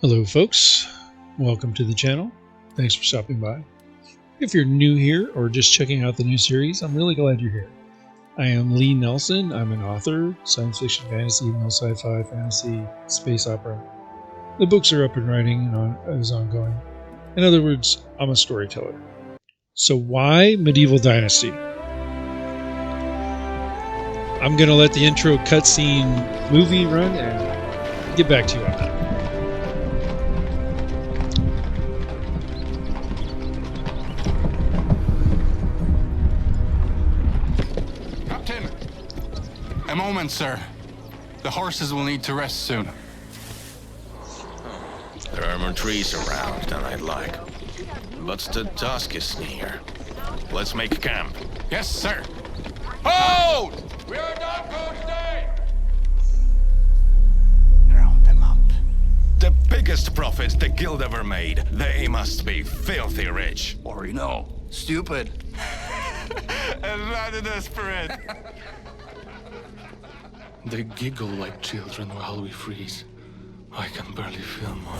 Hello folks, welcome to the channel. Thanks for stopping by. If you're new here or just checking out the new series, I'm really glad you're here. I am Lee Nelson. I'm an author, science fiction, fantasy, no sci-fi, fantasy, space opera. The books are up and writing and is ongoing. In other words, I'm a storyteller. So why Medieval Dynasty? I'm going to let the intro cutscene movie run and get back to you on that. A moment, sir. The horses will need to rest soon. There are more trees around than I'd like. But the dusk is near. Let's make camp. Yes, sir. Hold! We are not going today! Round them up. The biggest profits the guild ever made. They must be filthy rich. Or, stupid. And rather desperate. They giggle like children while we freeze. I can barely feel my...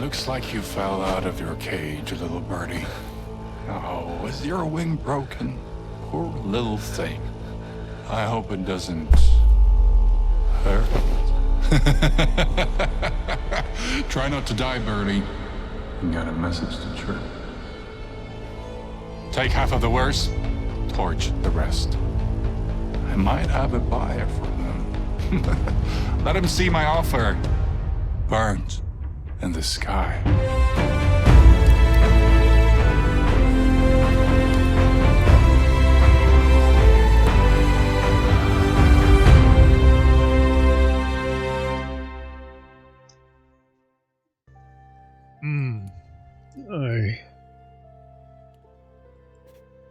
Looks like you fell out of your cage, little birdie. Oh, is your wing broken? Poor little thing. I hope it doesn't... hurt. Try not to die, birdie. You got a message to Trip. Take half of the wares, torch the rest. I might have a buyer for them. Let him see my offer. Burns in the sky.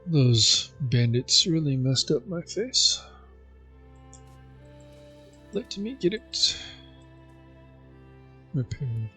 Those bandits really messed up my face. Let me get it repaired.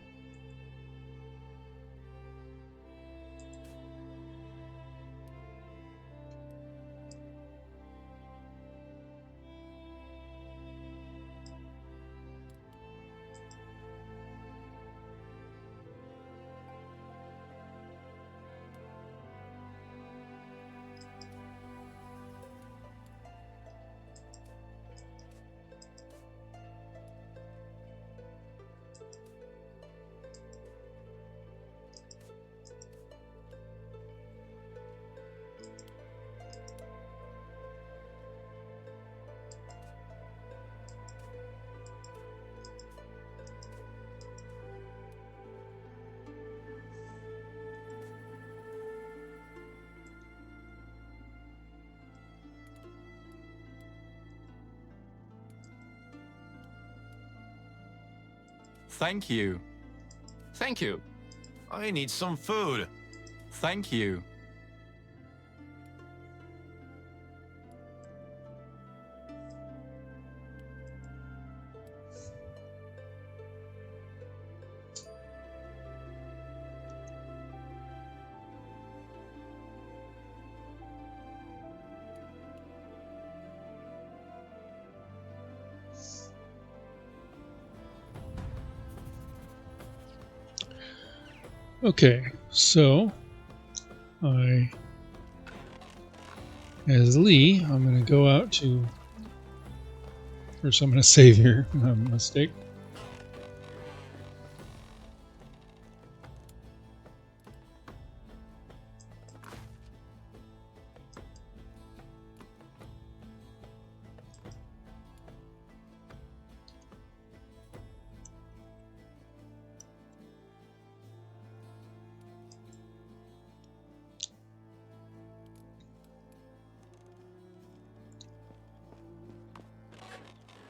Thank you. Thank you. I need some food. Thank you. Okay, so as Lee, I'm going to go out to. First, I'm going to save here. Mistake.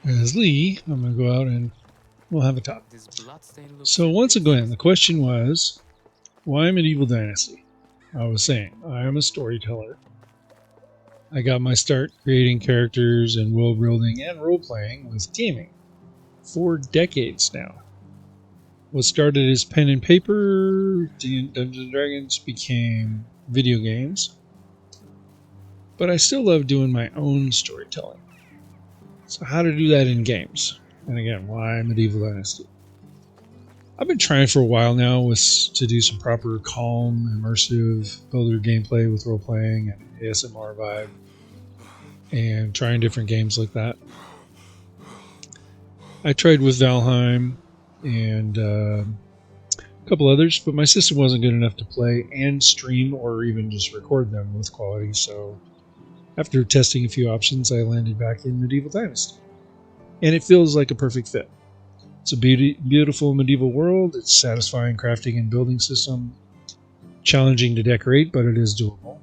As Lee, I'm going to go out and we'll have a talk. So once again, the question was, why Medieval Dynasty? I was saying, I am a storyteller. I got my start creating characters and world building and role-playing with gaming for decades now. What started as pen and paper, Dungeons & Dragons became video games. But I still love doing my own storytelling. So how to do that in games? And again, why Medieval Dynasty? I've been trying for a while now to do some proper calm, immersive builder gameplay with role-playing and ASMR vibe. And trying different games like that. I tried with Valheim and a couple others, but my system wasn't good enough to play and stream or even just record them with quality, so after testing a few options, I landed back in Medieval Dynasty. And it feels like a perfect fit. It's a beautiful medieval world. It's satisfying crafting and building system. Challenging to decorate, but it is doable.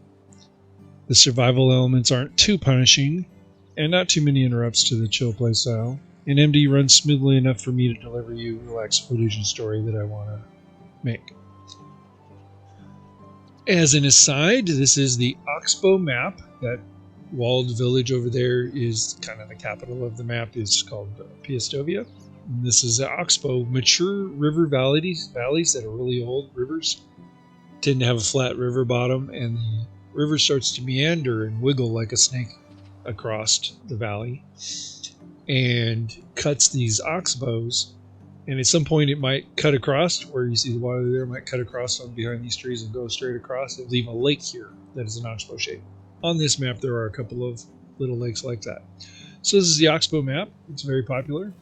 The survival elements aren't too punishing, and not too many interrupts to the chill playstyle. And MD runs smoothly enough for me to deliver you a relaxed illusion story that I want to make. As an aside, this is the Oxbow map. That walled village over there is kind of the capital of the map. It's called Piastovia. And this is Oxbow. Mature river valleys that are really old rivers tend to have a flat river bottom, and the river starts to meander and wiggle like a snake across the valley and cuts these oxbows. And at some point it might cut across where you see the water there, might cut across on behind these trees and go straight across and leave a lake here that is an oxbow shape. On this map there are a couple of little lakes like that. So this is the Oxbow map. It's very popular.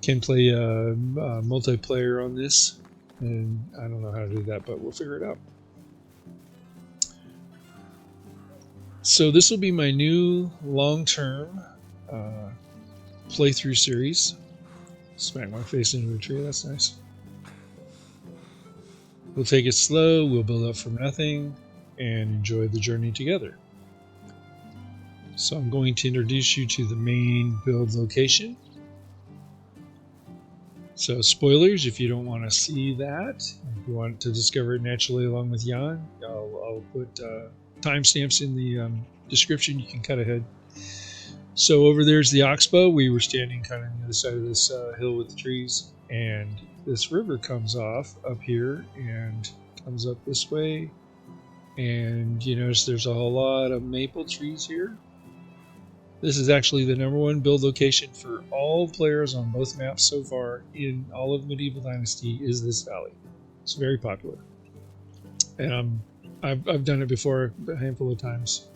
Can play multiplayer on this, and I don't know how to do that, but we'll figure it out. So this will be my new long-term playthrough series. Smack my face into a tree, that's nice. We'll take it slow, we'll build up from nothing, and enjoy the journey together. So I'm going to introduce you to the main build location. So spoilers, if you don't want to see that, if you want to discover it naturally along with Jan, I'll put timestamps in the description. You can cut ahead. So over there's the Oxbow. We were standing kind of on the other side of this hill with the trees, and this river comes off up here and comes up this way. And you notice there's a whole lot of maple trees here. This is actually the #1 build location for all players on both maps so far in all of Medieval Dynasty is this valley. It's very popular. And I've done it before a handful of times.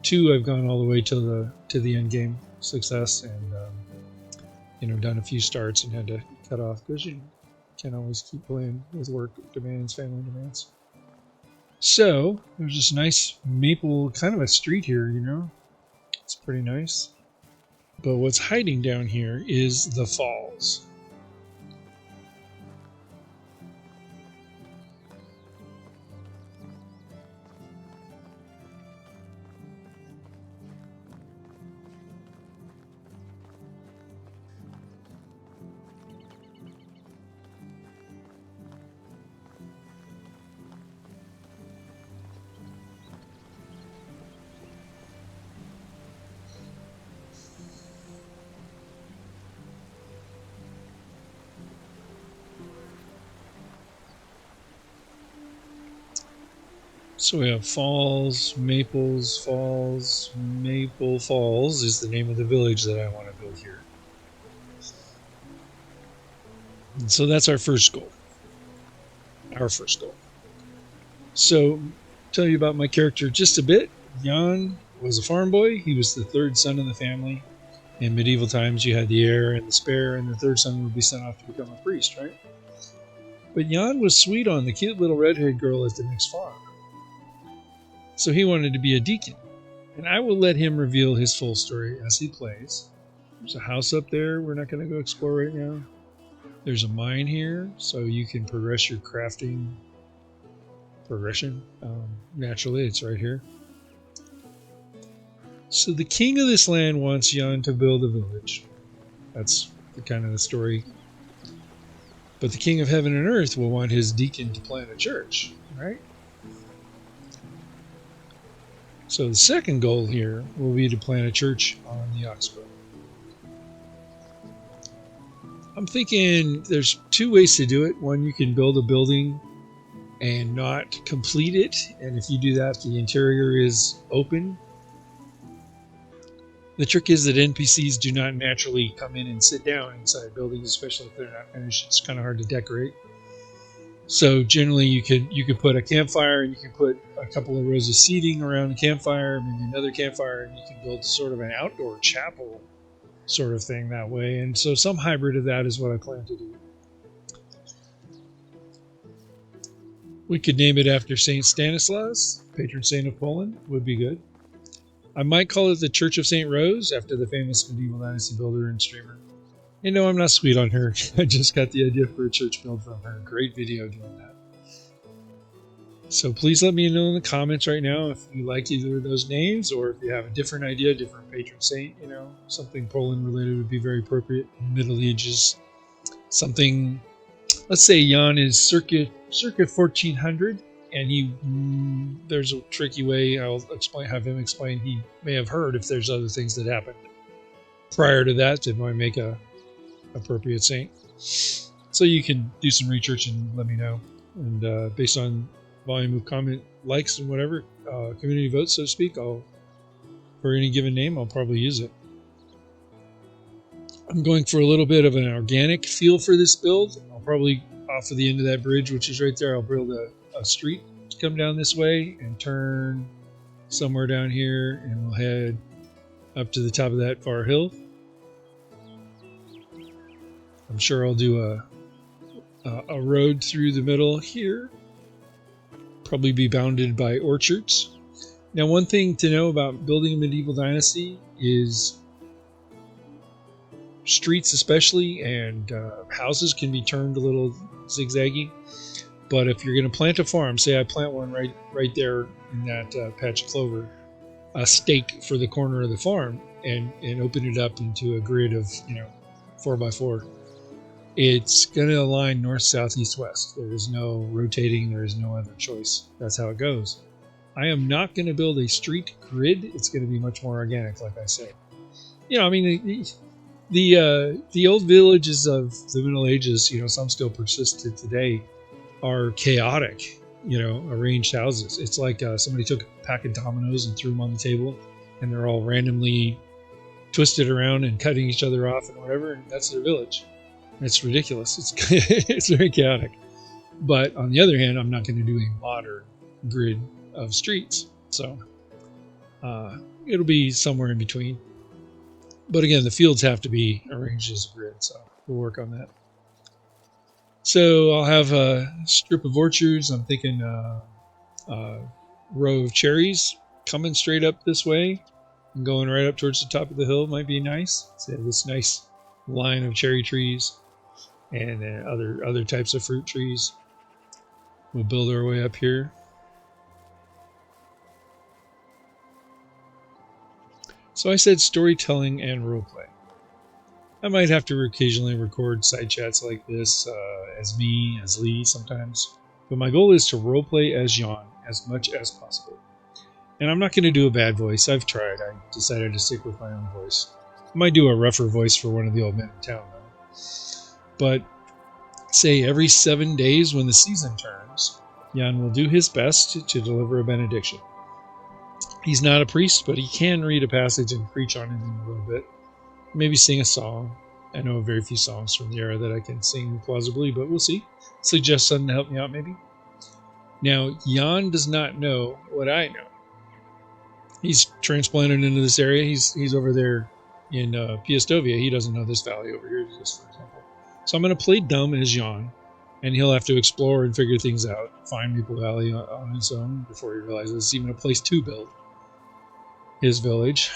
2, I've gone all the way to the end game success, and done a few starts and had to cut off because you can't always keep playing with work demands, family demands. So there's this nice maple kind of a street here, It's pretty nice. But what's hiding down here is the falls. So we have Falls, Maples Falls. Maple Falls is the name of the village that I want to build here. And so that's our first goal. So, tell you about my character just a bit. Jan was a farm boy. He was the third son in the family. In medieval times, you had the heir and the spare, and the third son would be sent off to become a priest, right? But Jan was sweet on the cute little redhead girl at the next farm. So he wanted to be a deacon. And I will let him reveal his full story as he plays. There's a house up there we're not going to go explore right now. There's a mine here, so you can progress your crafting progression. Naturally, it's right here. So the king of this land wants Jan to build a village. That's kind of the story. But the king of heaven and earth will want his deacon to plant a church, right? So the second goal here will be to plant a church on the Oxbow. I'm thinking there's two ways to do it. One, you can build a building and not complete it. And if you do that, the interior is open. The trick is that NPCs do not naturally come in and sit down inside buildings, especially if they're not finished. It's kind of hard to decorate. So generally you could put a campfire, and you can put a couple of rows of seating around the campfire, maybe another campfire, and you can build sort of an outdoor chapel sort of thing that way. And so some hybrid of that is what I plan to do. We could name it after Saint Stanislaus, patron saint of Poland, would be good. I might call it the Church of St. Rose, after the famous medieval Dynasty builder and streamer. You know, I'm not sweet on her. I just got the idea for a church build from her. Great video doing that. So please let me know in the comments right now if you like either of those names, or if you have a different idea, different patron saint, you know, something Poland related would be very appropriate. Middle Ages, something, let's say Jan is circa 1400, and there's a tricky way I'll have him explain. He may have heard if there's other things that happened prior to that might make a appropriate saint. So you can do some research and let me know. And based on volume of comment, likes, and whatever, community votes, so to speak, for any given name, I'll probably use it. I'm going for a little bit of an organic feel for this build. I'll probably, off of the end of that bridge, which is right there, I'll build a street to come down this way and turn somewhere down here, and we'll head up to the top of that far hill. I'm sure I'll do a road through the middle here. Probably be bounded by orchards. Now, one thing to know about building a medieval dynasty is streets especially, and houses can be turned a little zigzaggy. But if you're going to plant a farm, say I plant one right there in that patch of clover, a stake for the corner of the farm, and open it up into a grid of 4x4. It's going to align north, south, east, west. There is no rotating. There is no other choice. That's how it goes. I am not going to build a street grid. It's going to be much more organic, like I say. I mean, the old villages of the Middle Ages, some still persisted today, are chaotic, arranged houses. It's like somebody took a pack of dominoes and threw them on the table, and they're all randomly twisted around and cutting each other off and whatever, and that's their village. It's ridiculous. It's very chaotic. But on the other hand, I'm not going to do a modern grid of streets. So it'll be somewhere in between. But again, the fields have to be arranged as a grid, so we'll work on that. So I'll have a strip of orchards. I'm thinking a row of cherries coming straight up this way and going right up towards the top of the hill might be nice. So this nice line of cherry trees and then other types of fruit trees. We'll build our way up here. So I said storytelling and roleplay. I might have to occasionally record side chats like this as me, as Lee sometimes. But my goal is to roleplay as Jan as much as possible. And I'm not going to do a bad voice. I've tried. I decided to stick with my own voice. I might do a rougher voice for one of the old men in town, though. But say every 7 days when the season turns, Jan will do his best to deliver a benediction. He's not a priest, but he can read a passage and preach on it in a little bit. Maybe sing a song. I know very few songs from the era that I can sing plausibly, but we'll see. Suggest something to help me out, maybe. Now, Jan does not know what I know. He's transplanted into this area. He's over there in Piastovia. He doesn't know this valley over here exists, for example. So I'm going to play dumb as Jan, and he'll have to explore and figure things out, find Maple Valley on his own before he realizes it's even a place to build his village.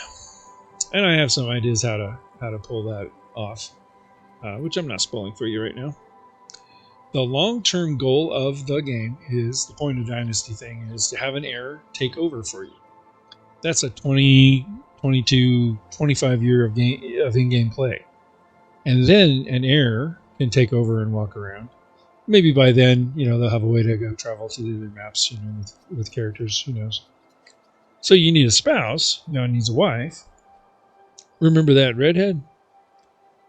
And I have some ideas how to pull that off, which I'm not spoiling for you right now. The long-term goal of the game is, the point of Dynasty thing, is to have an heir take over for you. That's a 20, 22, 25 year of in-game play. And then an heir can take over and walk around. Maybe by then, they'll have a way to go travel to the other maps, with characters, who knows. So you need a spouse. Jan needs a wife. Remember that redhead?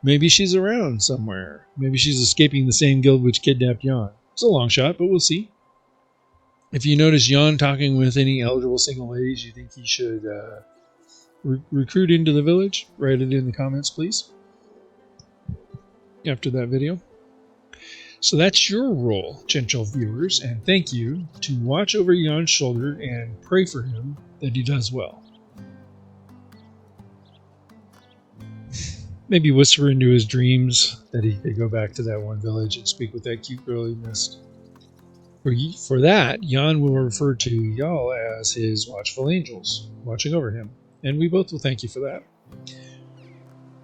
Maybe she's around somewhere. Maybe she's escaping the same guild which kidnapped Jan. It's a long shot, but we'll see. If you notice Jan talking with any eligible single ladies you think he should recruit into the village, write it in the comments, please, after that video. So that's your role, gentle viewers, and thank you to watch over Jan's shoulder and pray for him that he does well. Maybe whisper into his dreams that he could go back to that one village and speak with that cute girl he missed. For that, Jan will refer to y'all as his watchful angels, watching over him. And we both will thank you for that.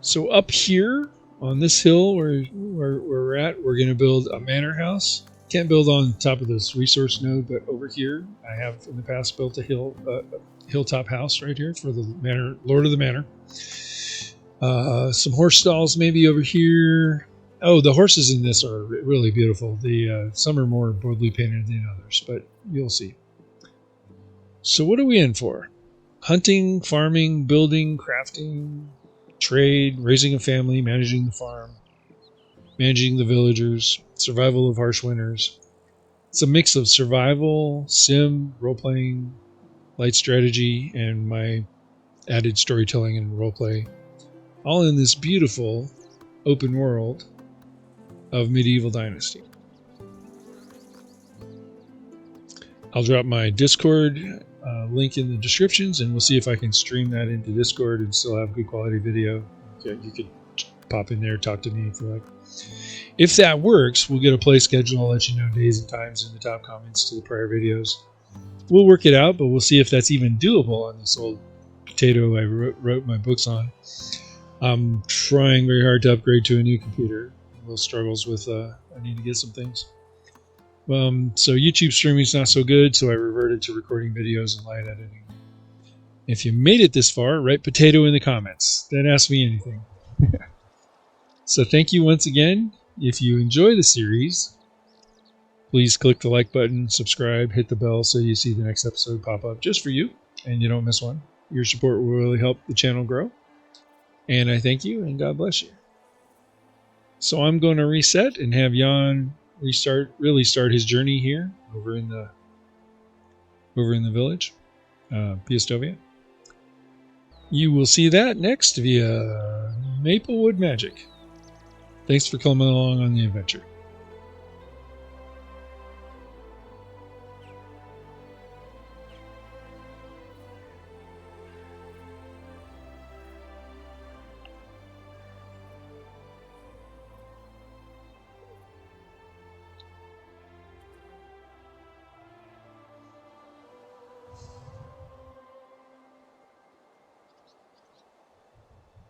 So up here, on this hill where we're at, we're going to build a manor house. Can't build on top of this resource node, but over here, I have in the past built a hilltop house right here for the manor, Lord of the Manor. Some horse stalls maybe over here. Oh, the horses in this are really beautiful. Some are more boldly painted than others, but you'll see. So what are we in for? Hunting, farming, building, crafting, trade, raising a family, managing the farm, managing the villagers, survival of harsh winters. It's a mix of survival, sim, role-playing, light strategy, and my added storytelling and roleplay, all in this beautiful open world of medieval Dynasty. I'll drop my Discord link in the descriptions, and we'll see if I can stream that into Discord and still have good quality video. You could pop in there, talk to me if you like. If that works, we'll get a play schedule. I'll let you know days and times in the top comments to the prior videos. We'll work it out, but we'll see if that's even doable on this old potato I wrote my books on. I'm trying very hard to upgrade to a new computer. Little struggles with I need to get some things. So YouTube streaming is not so good, so I reverted to recording videos and light editing. If you made it this far, write potato in the comments. Don't ask me anything. So thank you once again. If you enjoy the series, please click the like button, subscribe, hit the bell so you see the next episode pop up just for you and you don't miss one. Your support will really help the channel grow. And I thank you, and God bless you. So I'm going to reset and have Jan really start his journey here over in the village, Piastovia. You will see that next via Maplewood Magic. Thanks for coming along on the adventure.